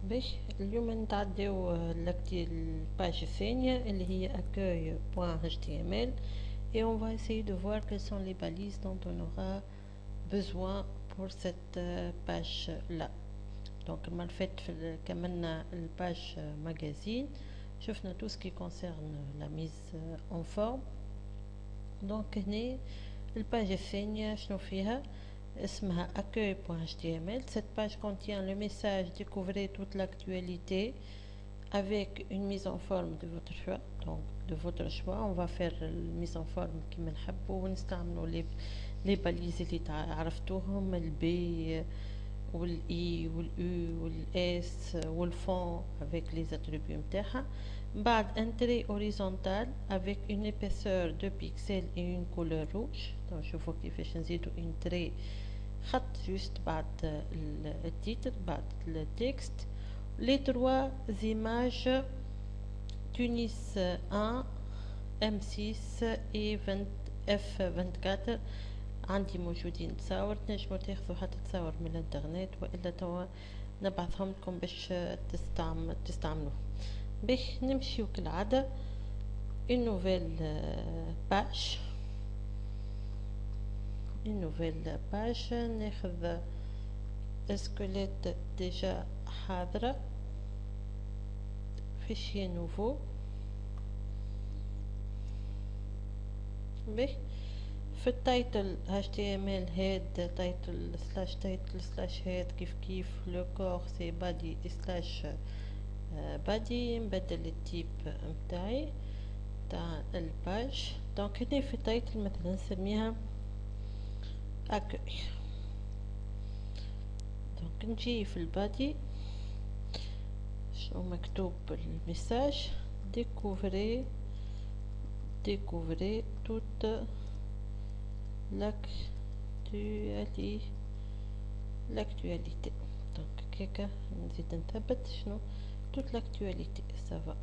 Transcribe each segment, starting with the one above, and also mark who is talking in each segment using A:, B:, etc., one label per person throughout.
A: باش اليوم نتعداو الباج الثانية اللي هي accueil.html et on va essayer de voir quelles sont les balises dont on aura besoin pour cette page là. Donc المرة اللي فاتت كملنا الباج magazine, شفنا tout ce qui concerne la mise en forme. donc هنا الباج الثانية شنو فيها؟ اسمها accueil.html. Cette page contient le message découvrez toute l'actualité avec une mise en forme de votre choix. Donc de votre choix on va faire une mise en forme كيما نحبوا ونستعملوا les balises اللي عرفتوهم البي والاي والاو والاس والفون avec les attributs نتاعها. بعد un trait horizontal avec une épaisseur de pixels et une couleur rouge. donc شوفوا كيفاش نزيدوا une trait خط juste بعد التيتر بعد التكست. les trois images Tunis 1 M6 et F24 عندي موجودين تصاور، تنجموا تاخذوا حتى تصاور من الانترنت والا توا نبعثهم لكم باش تستعملوه. باش نمشيو كالعادة une nouvelle page ناخذ سكليت ديجا حاضرة فيشي نوفو. باش في التايتل HTML head title head كيف لو كور سي body body نبدل التيب متاعي تاع الباج. دونك هنا في التايتل مثلا نسميها accueil. دونك نجي في البادي شنو مكتوب الميساج découvrez toute l'actualité. donc كيكا نزيد نثبت شنو toute l'actualité ça va.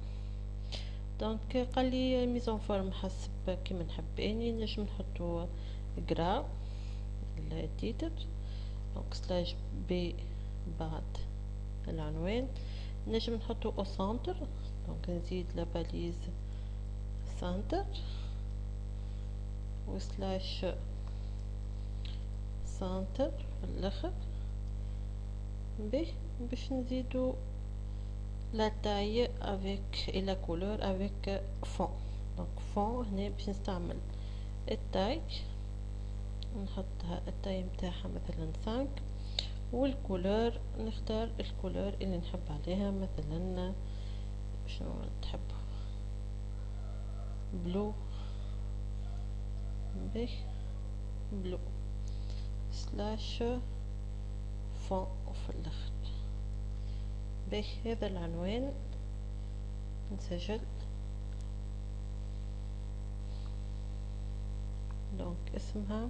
A: donc قال لي ميز اون فورم حسب كيما نحب اني نجم نحطو جرا التيتر دونك سلاش بي بعد العنوان نجم نحطو او سنتر. دونك نزيد لا باليز سنتر وسلاش سنتر في الاخر باش نزيدو لا تاي افيك اي لا كولور افيك فون. دونك فون هنا باش نستعمل التاي نحطها التاي متاعها مثلا 5 والكولور نختار الكولور اللي نحب عليها مثلا شنو تحب بلو بلو سلاش فون في الاخر. هذا العنوان نسجل. دونك اسمها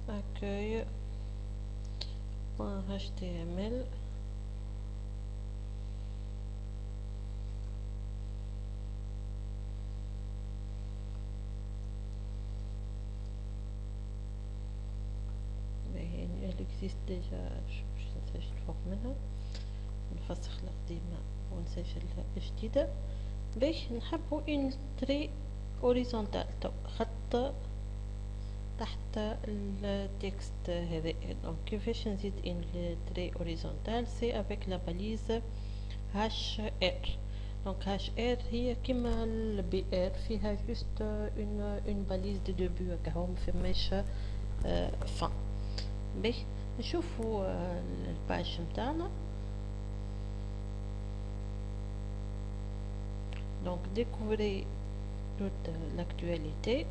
A: accueil.html elle existe déjà. باش نسجل فوق منها نفسخ القديمة ونسجل جديدة. باش نحبو ان تري اوريزونتال خط تحت التكست هذا. دونك كيفاش نزيد ان تري اوريزونتال سي افيك لا باليز هاش ار. دونك هاش ار هي كيما البي ار فيها جوست اون باليز دو ديبي هكا مفماش فان. باش نشوفوا الباج متاعنا. donc découvrez toute l'actualité.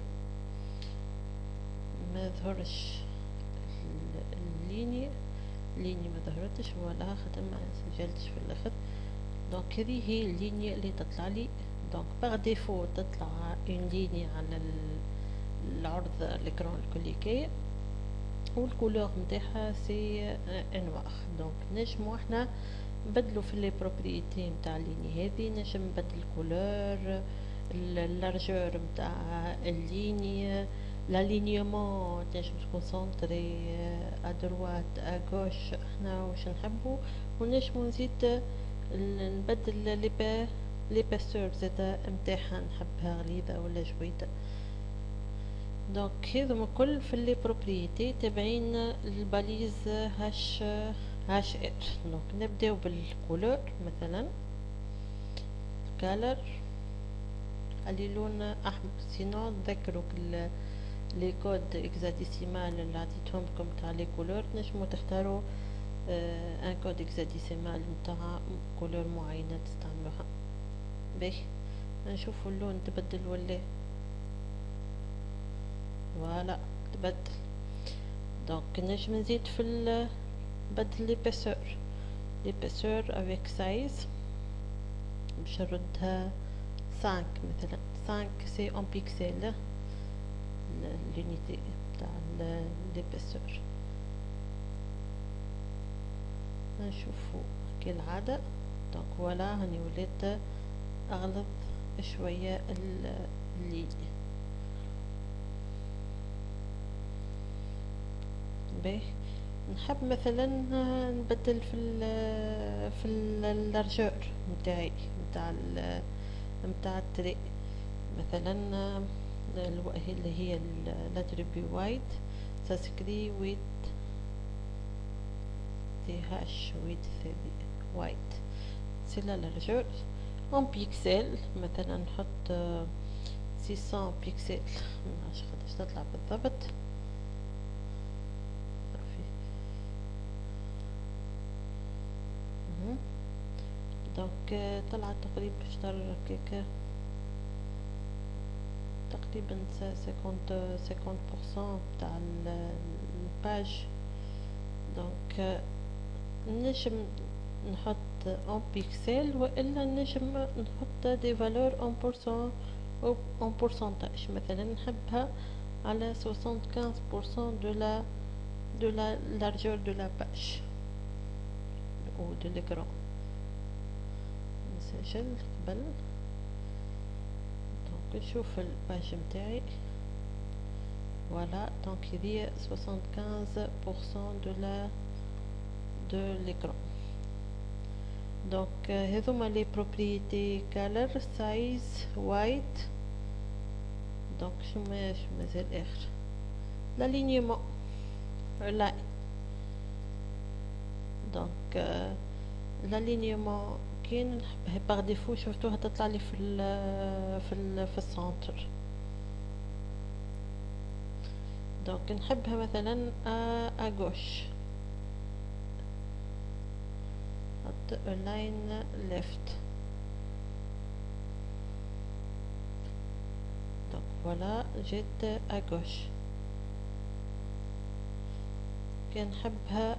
A: ما ظهرش الليني ما ظهرتش ولا خاطر ما سجلتش في الاخر. دونك هذه هي الليني اللي تطلع لي. دونك باغ ديفو تطلع اون ليني على العرض الاكران الكليكي والكولور نتاعها سي انوار. دونك نجمو احنا نبدلو في لي بروبريتي نتاع الليني هذه. نجم نبدل الكولور اللارجور نتاع الليني l'alignement تنجم تكونسونطري ادروات اغوش احنا واش نحبو ونجمو نزيد نبدل ليباسور زادا متاعها، نحبها غليظة ولا جويدة. دونك هذوما كل في لي بروبريتي تابعين الباليز هاش ار. دونك نبداو بالكولور، مثلا كالر اللي لون احمر. سينو تذكروا لي كود اكزاديسيمال اللي عطيتهم لكم تاع لي كولور، نجمو تختاروا ان كود اكزاديسيمال نتاع كولور معينه تستعملوها. باهي نشوفوا اللون تبدل ولا فوالا تبدل. دونك نجم نزيد في بدل ليباسور افيك سايز، باش نردها 5 مثلا. 5 سي اون بيكسل l'unité تاع ليباسور. نشوفو كالعادة. دونك فوالا هاني وليت اغلط شوية اللي باهي. نحب مثلا نبدل في اللارجور نتاعي نتاع التري، مثلا اللي هي الاتريبي وايد تسكري ويد تي هاش ويد وايد سي لا لارجور اون بيكسل. مثلا نحط 600 بيكسل، منعرفش قداش تطلع بالضبط. دونك طلعت تقريبا شطر هكاك، تقريبا 50% تاع الباج. دونك نجم نحط اون بيكسل والا نجم نحط دي فالور اون بورسنتاج. مثلا نحبها على 75% de la largeur de la page ou de l'écran. نسجل قبل. دونك نشوف الباج متاعي فوالا. دونك هذيا 75% de l'écran. دونك هذوما لي بروبريتي كالر سايز وايت. دونك شو مازال اخر لالينيومون لاين. دونك لالينيومون كاين نحبها باغ ديفو، شفتوها تطلع لي في السنتر. دونك نحبها مثلا اغوش، حط لاين ليفت. دونك فوالا جيت اغوش. كان نحبها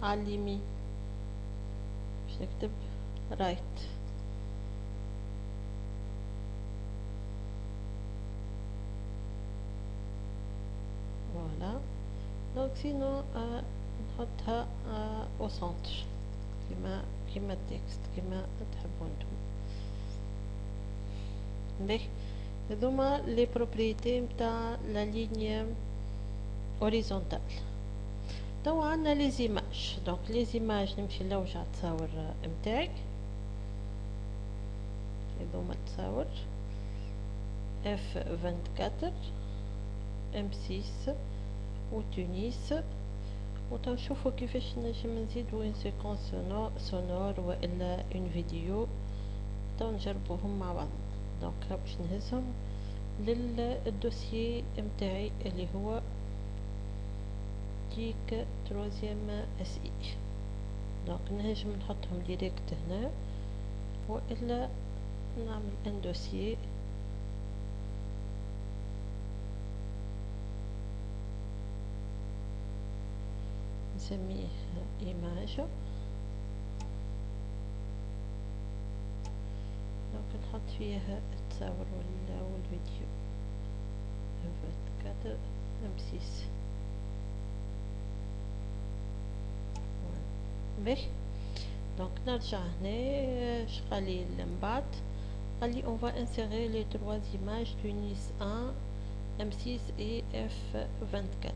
A: على اليمين باش نكتب رايت. فوالا. دونك سينو نحطها او سنتر كيما التكست كيما تحبوا نتوما. باهي هذوما لي بروبريتي نتاع لا ليني هوريزونتال. توا عندنا لي زيماج. دونك لي زيماج نمشي نلوج على التصاور متاعي. هذوما التصاور F24 M6 وتونس. وتنشوفوا كيفاش نجم نزيدو ان سيكونس سونور والا اون فيديو. تو نجربوهم مع بعض. دونك باش نهزهم للدوسيي متاعي اللي هو تيك تروزيام اس اي. دونك نجم نحطهم ديريكت هنا والا نعمل ان دوسيي نسميه ايماج. دونك نحط فيها التصاور والفيديو 24 M6. باهي. دونك نرجع هنا شقالي من بعد قالي اون فا انسيري لي 3 ايماج تونس 1 M6 et F24.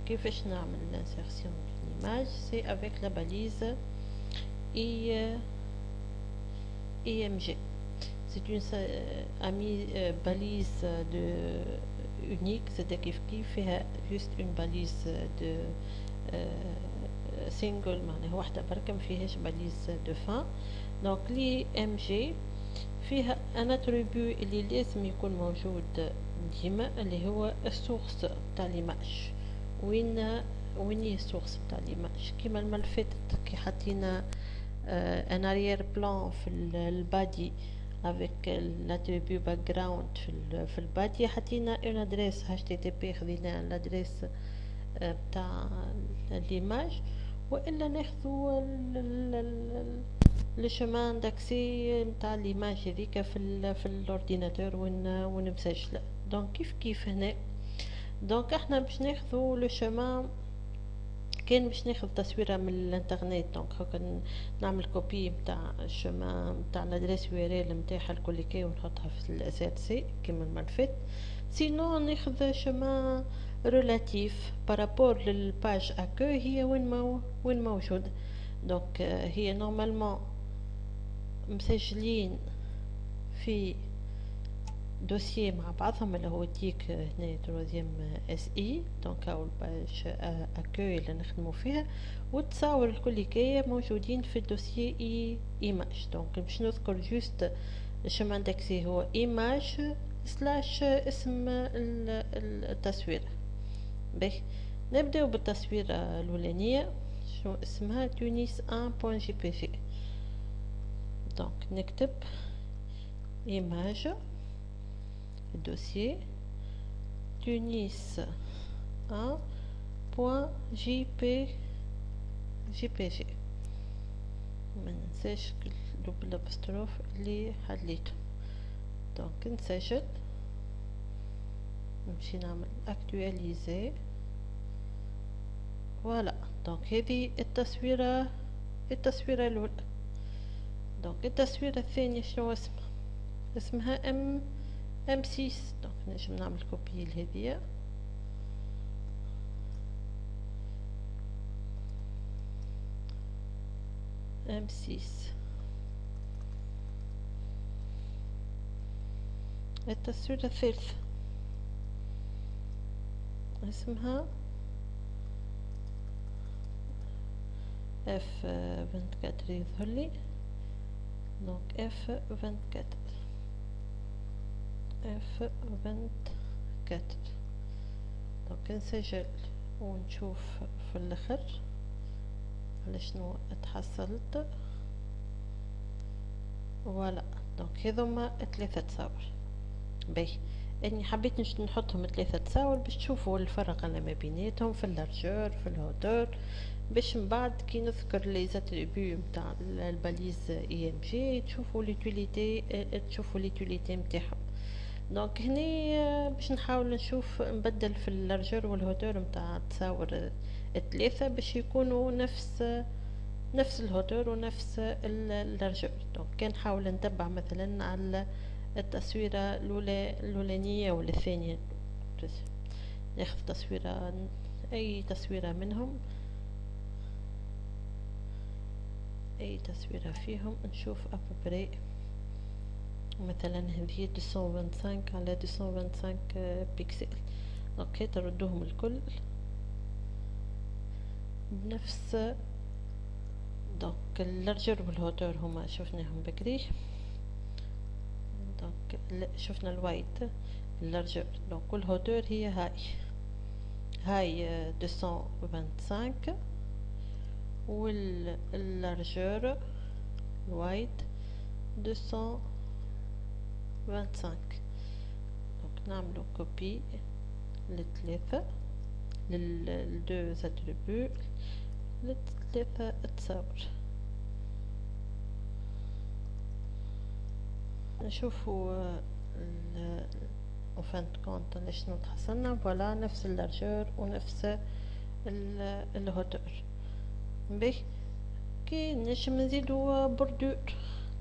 A: كيفاش نعمل l'insertion d'une image؟ c'est avec la balise et EMG. C'est une balise de unique, c'est كيف فيها juste une balise de single معناها واحدة بركة ما فيهاش باليز دو فان. دونك لي ام جي فيها ان اتريبيو اللي لازم يكون موجود ديما، اللي هو السورس تاع ليماج. وين هي السورس تاع ليماج؟ كيما الملفات كي حطينا ان اريير بلان في البادي avec l'attribut background في البادي، حطينا اون ادريس HTTP، خذينا الادريس بتاع ليماج، والا ناخذوا لو شمان داكسي نتاع ليماج هذيك في الاورديناتور ونمسجله. دونك كيف هنا. دونك احنا باش ناخذوا لو شمان، كان باش ناخذ تصويره من الانترنت، دونك هكا نعمل كوبي نتاع الشمان نتاع الادريس يو ار ال نتاعها الكل كي ونحطها في الاسات سي كيما الملفت. سينو ناخذ شمان ريلاتيف بارابور للباج اكو هي وين موجود. دونك هي نورمالمون مسجلين في دوسيي مع بعضهم اللي هو ديك هنا تروزيام اس اي. دونك هاو الباج اكو اللي نخدمو فيها، والتصاور الكليكية موجودين في الدوسيي ايماج. دونك باش نذكر جوست الشمان داكسي هو ايماج سلاش اسم التصويرة. باهي نبداو بالتصويرة الأولانية، شنو اسمها؟ تونس 1.jpg. دونك نكتب ايماج الدوسيي تونس 1.jpg. ما ننساش دوبل ابستروف اللي حليته. دونك نسجل، نمشي نعمل اكتواليزي. فوالا دونك هذه التصويرة الأولى. دونك التصويرة الثانية شنو اسمها M6. دونك نجم نعمل كوبي لهذيا، M6. التصويرة الثالثة اسمها F24 يظهر لي. دونك F24. دونك نسجل ونشوف في الاخر على شنو تحصلت. فوالا دونك هذوما 3 تصاور. باهي اني حبيت نحطهم 3 تصاور باش تشوفوا الفرق اللي ما بيناتهم في اللارجور في الهوتور، باش من بعد كي نذكر لي زاتريبيو نتاع الباليز اي ام جي تشوفوا ليتيليتي نتاعهم. دونك هني باش نحاول نشوف نبدل في اللارجور والهوتور نتاع التصاور 3 باش يكونوا نفس الهوتور ونفس اللارجور. دونك كان نحاول نتبع مثلا على التصويرة الأولانية ولا الثانية، ناخذ تصويرة أي تصويرة منهم، أي تصويرة فيهم نشوف أبري. مثلا هذه 225 على 225 بيكسل. اوكي تردوهم الكل بنفس. دونك اللارجر والهوتور هما شفناهم بكري. دونك شفنا الوايت اللارجر. دونك الهوتور هي هاي 225 واللارجر الوايت 225. دونك نعملو كوبي للثلاثة للدو اتريبيو للثلاثة تصاور. نشوفوا وفان كونت شنو تحصلنا. فوالا نفس اللارجور ونفس الهوتور. باهي كي نجم نزيدو بوردور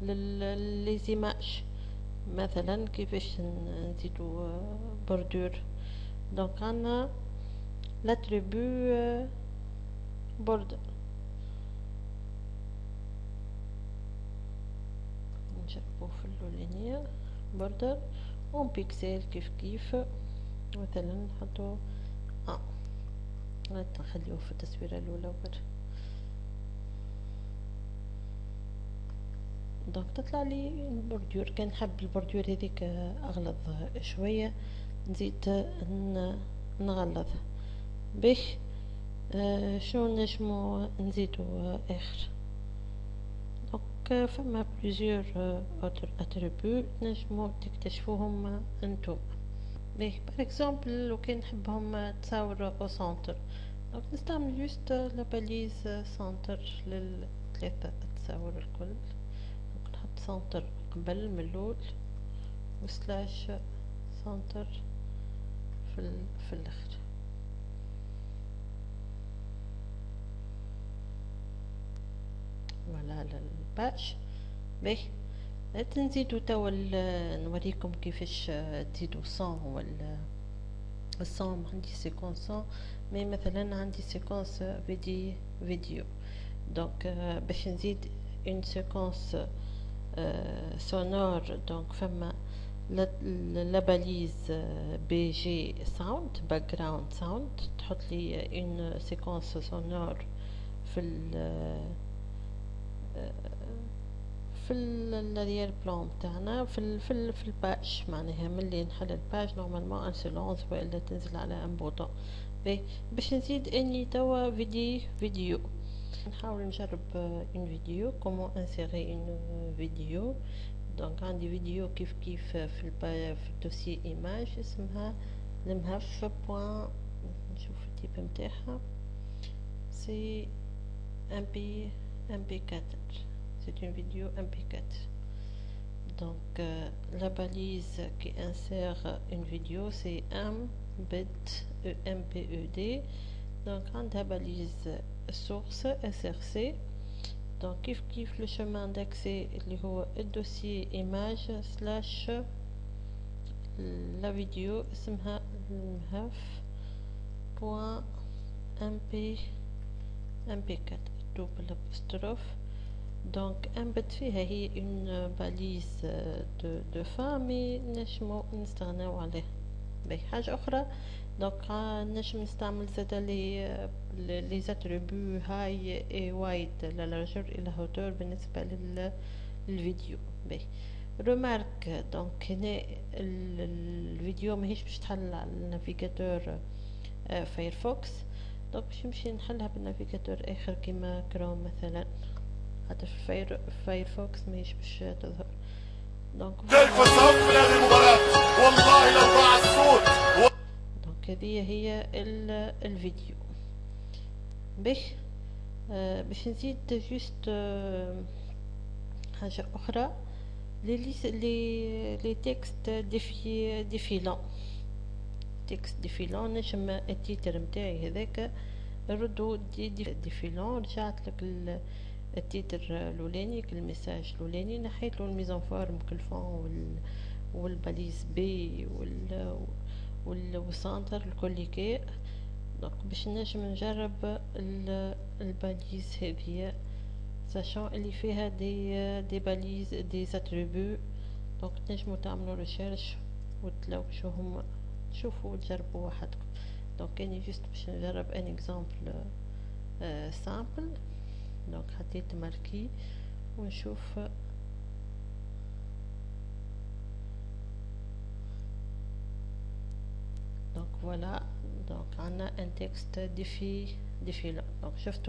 A: للزيماج، مثلا كيفاش نزيدو بوردور. دونك عندنا لاتريبيو بوردر. نجربو في اللولانية بوردر اون بيكسل كيف مثلا نحطو نخليوه في التصويرة الأولى وبر. دونك تطلع لي البوردور. كان نحب البوردور هذيك أغلظ شوية نزيد نغلظ به. شنو نجمو نزيدو آخر؟ دونك فما بليزيور اتريبيو نجمو تكتشفوهم انتم. باهي بار اكزومبل لو كان نحبهم تصاور او سنتر، دونك نستعمل جوست لاباليز سنتر للثلاثة تصاور الكل. دونك نحط سنتر قبل من الاول وسلاش سنتر في الاخر. فوالا للباش. باهي نزيدو توا نوريكم كيفاش تزيدو صون ولا الصون. عندي سيكونس صون مي مثلا عندي سيكونس فيديو. دونك باش نزيد اون سيكونس سونور، دونك فما لا باليز بي جي ساوند باك جراوند ساوند تحط لي اون سيكونس سونور في الريال بلان تاعنا في الباج. معناها ملي نحل الباج نورمالمون ان سيلونس والا تنزل على ان بوطون. باش نزيد اني توا فيديو نحاول نجرب اون فيديو كومون انسيري اون فيديو. دونك عندي فيديو كيف في الدوسي ايماج اسمها المهف بوان. نشوف التيب نتاعها سي MP4. C'est une vidéo MP4. Donc la balise qui insère une vidéo c'est MBED. Donc on a balise source SRC. Donc كيف le chemin d'accès اللي هو الدوسي image slash la vidéo اسمها المهف point MP4 double apostrophe. دونك انبت فيها هي اون باليز دو فامي نجمو نستغناو عليه. باهي حاجة اخرى دونك نجم نستعمل زادا لي زاتريبيو هاي اي وايد لا لارجور الى هوتور بالنسبة للفيديو. باهي رومارك دونك هنا الفيديو ماهيش باش تحل على النافيغاتور فايرفوكس، دونك باش نمشي نحلها بالنافيغاتور اخر كيما كروم مثلا، حتى في فايرفوكس ماهيش باش تظهر. دونك
B: الفصام في هذه المباراة والله لو ضاع الصوت.
A: دونك هذه هي الفيديو. باش نزيد جوست حاجة أخرى لي تكست ديفيلون. تكست ديفيلون نجم التيتر متاعي هذاك نردو ديفيلون. رجعت لك التيتر الاولاني الميساج الاولاني نحيت له الميزان فورم كالفون والباليز بي والسنتر الكوليكي. دونك باش نجم نجرب الباليز هذه ساشون اللي فيها دي باليز دي اتريبيو. دونك تنجموا تعملوا ريشيرش وتلوشوهم تشوفوا وتجربوا وحدكم. دونك اني جست باش نجرب ان اكزامبل سامبل. دونك حطيت ماركي ونشوف. دونك فوالا دونك عندنا ان تكست ديفيلون. دونك شفتوا